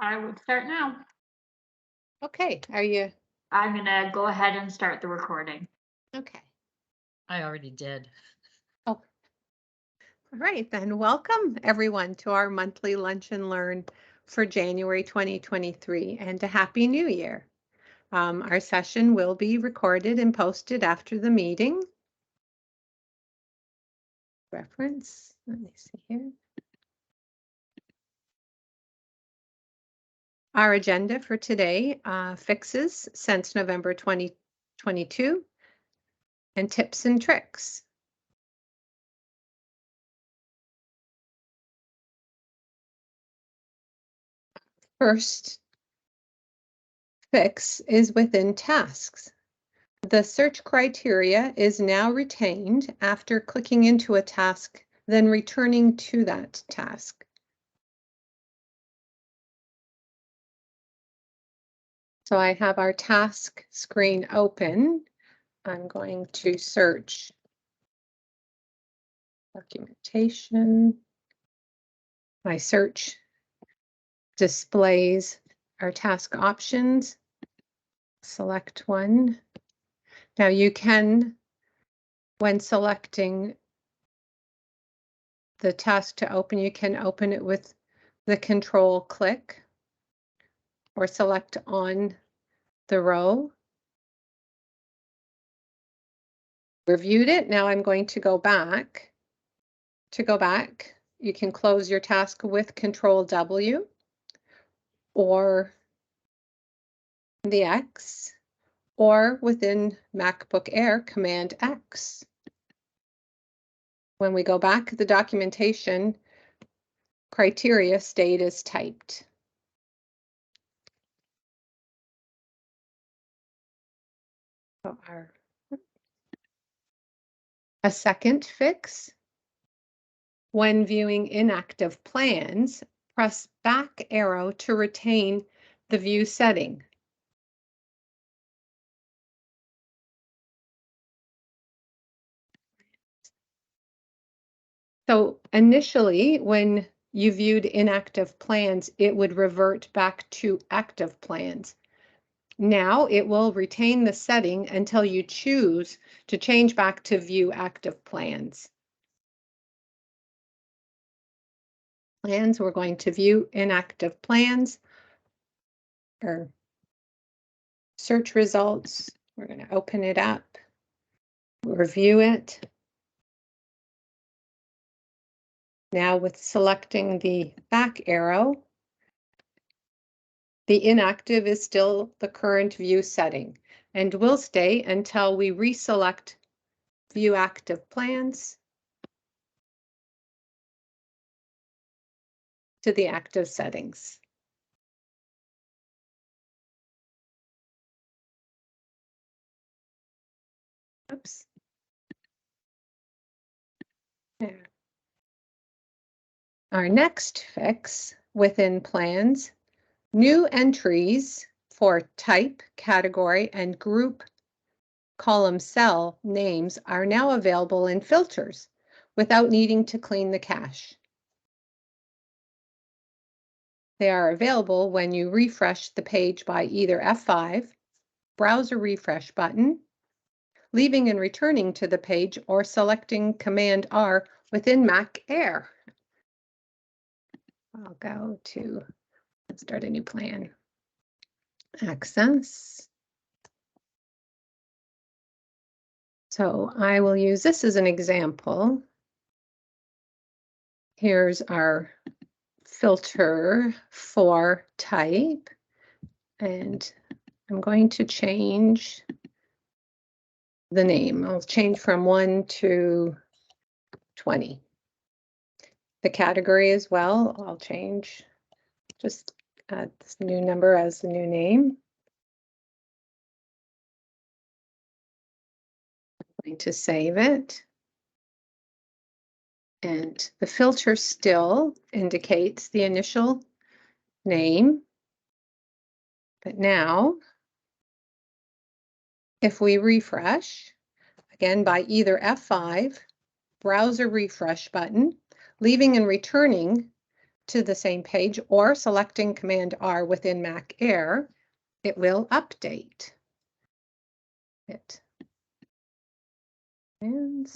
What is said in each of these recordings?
I would start now. Okay, are you I'm gonna go ahead and start the recording. okay? I already did. Oh, all right then. Welcome everyone to our monthly Lunch and Learn for January 2023, and a Happy New Year. Our session will be recorded and posted after the meeting. Reference, let me see here. Our agenda for today, fixes since November 2022 and tips and tricks. First fix is within tasks. The search criteria is now retained after clicking into a task, then returning to that task. So I have our task screen open. I'm going to search documentation. My search displays our task options. Select one. Now you can, when selecting the task to open, you can open it with the control click or select on the row. Reviewed it. Now I'm going to go back. To go back, you can close your task with Control W or the X, or within MacBook Air, Command X. When we go back, the documentation criteria stayed as typed. So a second fix, when viewing inactive plans, press back arrow to retain the view setting. So initially, when you viewed inactive plans, it would revert back to active plans. Now it will retain the setting until you choose to change back to view active plans. We're going to view inactive plans or search results. We're going to open it up, review it. Now with selecting the back arrow, the inactive is still the current view setting and will stay until we reselect view active plans to the active settings. Oops. There. Our next fix within plans, new entries for type, category, and group column cell names are now available in filters without needing to clean the cache. They are available when you refresh the page by either F5, browser refresh button, leaving and returning to the page, or selecting Command R within Mac Air. I'll go to start a new plan. Access. So I will use this as an example. Here's our filter for type, and I'm going to change the name. I'll change from 1 to 20. The category as well, I'll change, just add this new number as the new name. I'm going to save it. And the filter still indicates the initial name. But now, if we refresh, again by either F5, browser refresh button, leaving and returning to the same page or selecting Command R within Mac Air, it will update it. And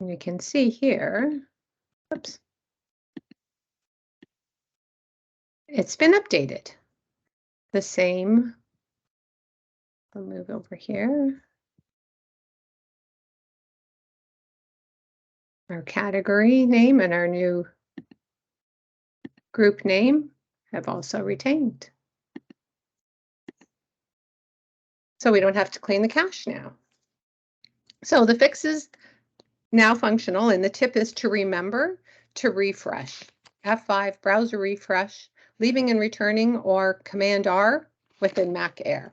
you can see here, oops, it's been updated. The same, I'll move over here. Our category name and our new group name have also retained. So we don't have to clean the cache now. So the fix is now functional, and the tip is to remember to refresh. F5, browser refresh, leaving and returning, or Command R within Mac Air.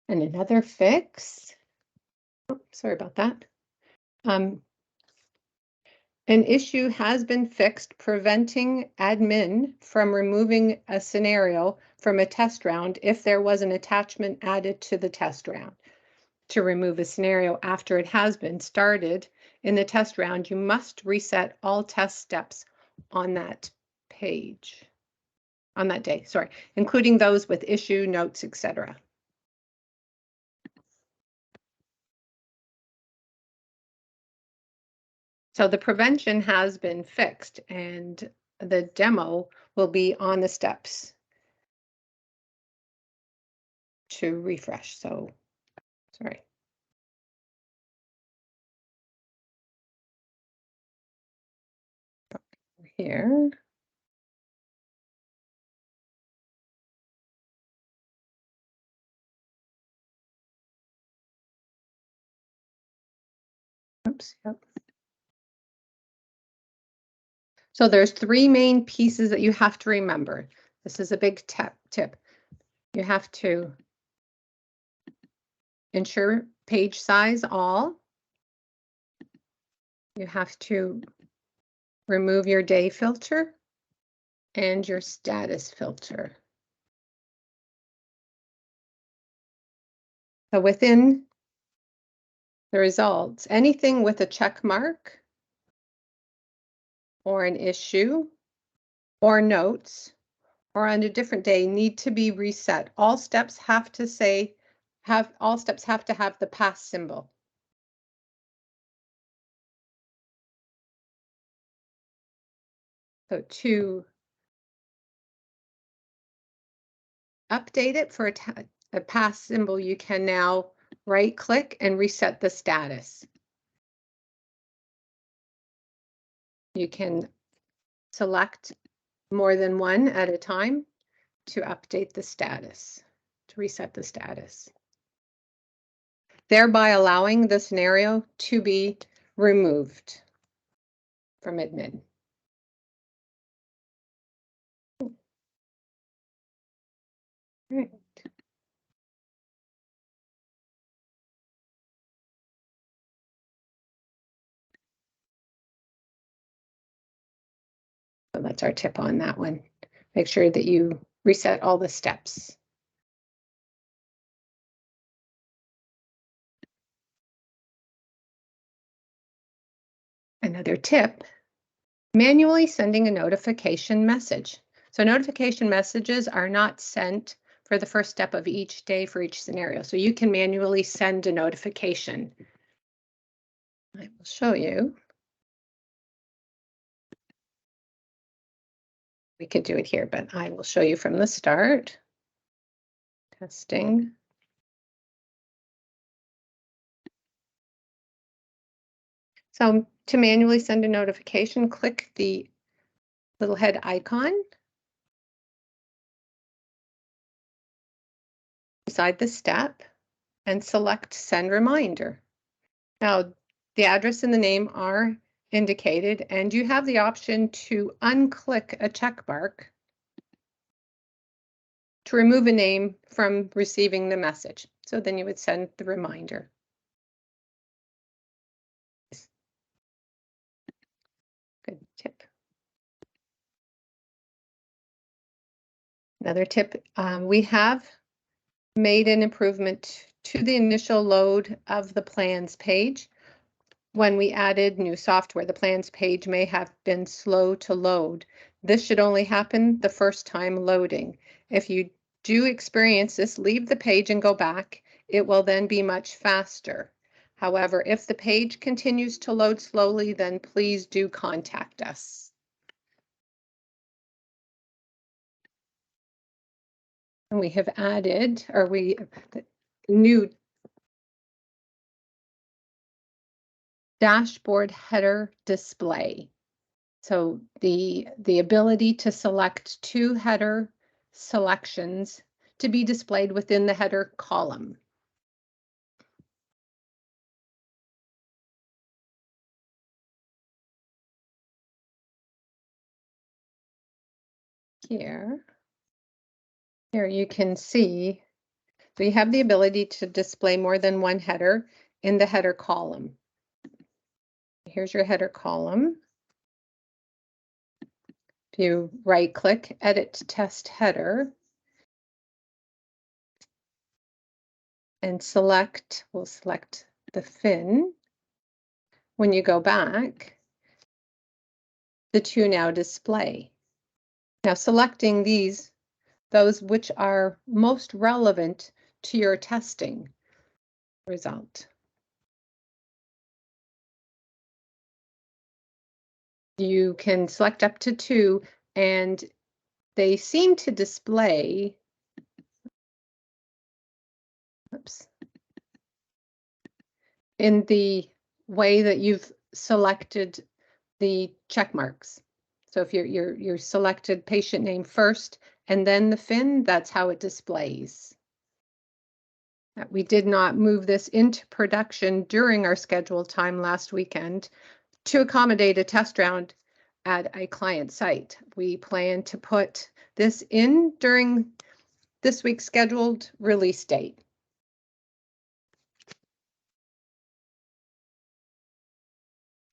And another fix, oh, sorry about that. An issue has been fixed preventing admin from removing a scenario from a test round if there was an attachment added to the test round. To remove a scenario after it has been started in the test round, you must reset all test steps on that page, on that day, sorry, including those with issue, notes, etc. So the prevention has been fixed, and the demo will be on the steps to refresh. So, sorry. Here. Oops, yep. So there's three main pieces that you have to remember. This is a big tip. You have to ensure page size all. You have to remove your day filter and your status filter. So within the results, anything with a check mark or an issue or notes or on a different day need to be reset. All steps have to have the pass symbol. So to update it for a pass symbol, you can now right click and reset the status. You can select more than one at a time to update the status, to reset the status, thereby allowing the scenario to be removed from admin. Right. So that's our tip on that one. Make sure that you reset all the steps. Another tip, manually sending a notification message. So notification messages are not sent for the first step of each day for each scenario. So you can manually send a notification. I will show you. We could do it here, but I will show you from the start. Testing. So to manually send a notification, click the little head icon beside the step and select Send Reminder. Now, the address and the name are indicated, and you have the option to unclick a check mark to remove a name from receiving the message. So then you would send the reminder. Good tip. Another tip, we have made an improvement to the initial load of the plans page. when we added new software. The plans page may have been slow to load. This should only happen the first time loading. If you do experience this, leave the page and go back. It will then be much faster. However, if the page continues to load slowly, then please do contact us. And we have added, new dashboard header display. So the ability to select two header selections to be displayed within the header column. Here you can see, so you have the ability to display more than one header in the header column. Here's your header column. If you right click, edit test header, and we'll select the fin. When you go back, the two now display. Now selecting those which are most relevant to your testing result. You can select up to two, and they seem to display, in the way that you've selected the check marks. So if you're selected patient name first and then the fin, that's how it displays. We did not move this into production during our scheduled time last weekend to accommodate a test round at a client site. We plan to put this in during this week's scheduled release date.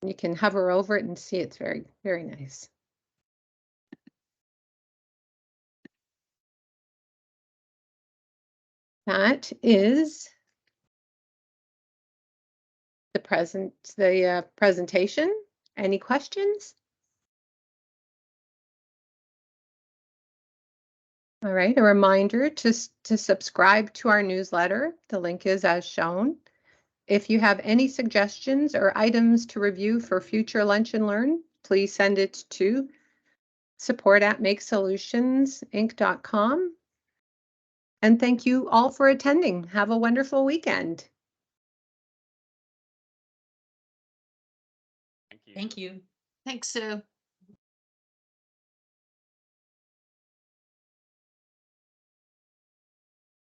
You can hover over it and see it's very, very nice. That is the presentation. Any questions? All right, a reminder to subscribe to our newsletter. The link is as shown. If you have any suggestions or items to review for future Lunch and Learn, please send it to support@makeSolutionsinc.com. And thank you all for attending. Have a wonderful weekend. Thank you. Thanks, Sue.